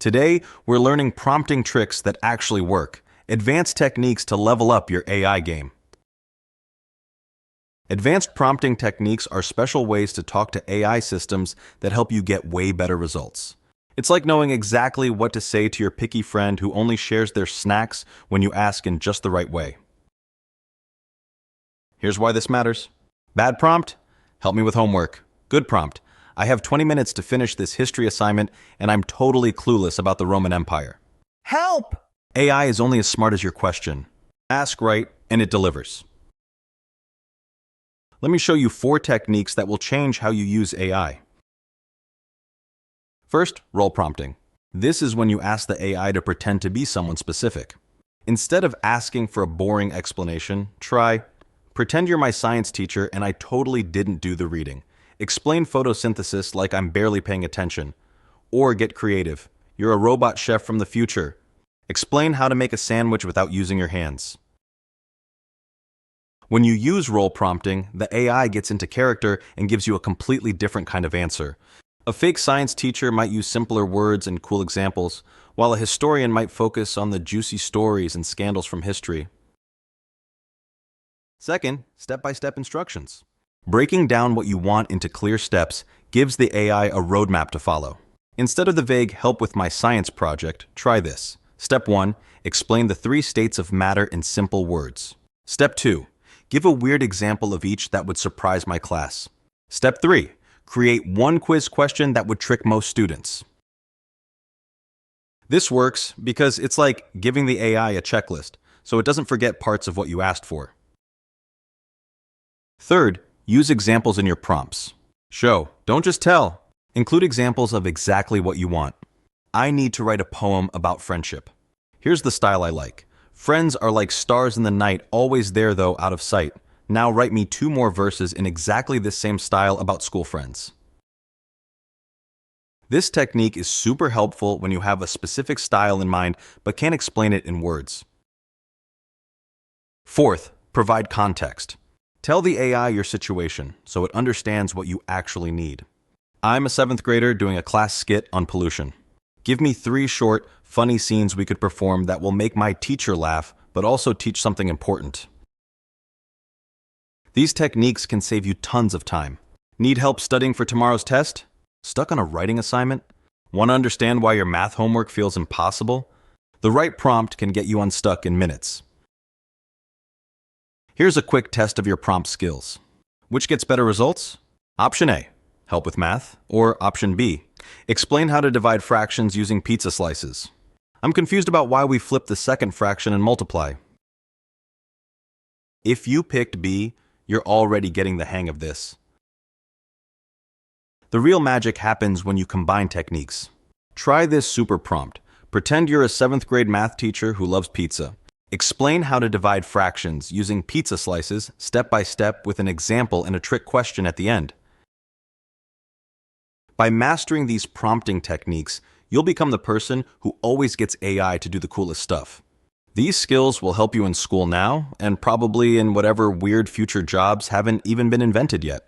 Today, we're learning prompting tricks that actually work, advanced techniques to level up your AI game. Advanced prompting techniques are special ways to talk to AI systems that help you get way better results. It's like knowing exactly what to say to your picky friend who only shares their snacks when you ask in just the right way. Here's why this matters. Bad prompt? Help me with homework. Good prompt. I have 20 minutes to finish this history assignment and I'm totally clueless about the Roman Empire. Help! AI is only as smart as your question. Ask right and it delivers. Let me show you 4 techniques that will change how you use AI. First, role prompting. This is when you ask the AI to pretend to be someone specific. Instead of asking for a boring explanation, try, pretend you're my science teacher and I totally didn't do the reading. Explain photosynthesis like I'm barely paying attention. Or get creative. You're a robot chef from the future. Explain how to make a sandwich without using your hands. When you use role prompting, the AI gets into character and gives you a completely different kind of answer. A fake science teacher might use simpler words and cool examples, while a historian might focus on the juicy stories and scandals from history. Second, step-by-step instructions. Breaking down what you want into clear steps gives the AI a roadmap to follow. Instead of the vague "help with my science project," try this. Step 1, explain the 3 states of matter in simple words. Step 2, give a weird example of each that would surprise my class. Step 3, create one quiz question that would trick most students. This works because it's like giving the AI a checklist, so it doesn't forget parts of what you asked for. Third, use examples in your prompts. Show, don't just tell. Include examples of exactly what you want. I need to write a poem about friendship. Here's the style I like. Friends are like stars in the night, always there though out of sight. Now write me 2 more verses in exactly this same style about school friends. This technique is super helpful when you have a specific style in mind but can't explain it in words. Fourth, provide context. Tell the AI your situation so it understands what you actually need. I'm a 7th grader doing a class skit on pollution. Give me 3 short, funny scenes we could perform that will make my teacher laugh, but also teach something important. These techniques can save you tons of time. Need help studying for tomorrow's test? Stuck on a writing assignment? Want to understand why your math homework feels impossible? The right prompt can get you unstuck in minutes. Here's a quick test of your prompt skills. Which gets better results? Option A, help with math, or Option B, explain how to divide fractions using pizza slices. I'm confused about why we flip the second fraction and multiply. If you picked B, you're already getting the hang of this. The real magic happens when you combine techniques. Try this super prompt. Pretend you're a 7th grade math teacher who loves pizza. Explain how to divide fractions using pizza slices step by step with an example and a trick question at the end. By mastering these prompting techniques, you'll become the person who always gets AI to do the coolest stuff. These skills will help you in school now and probably in whatever weird future jobs haven't even been invented yet.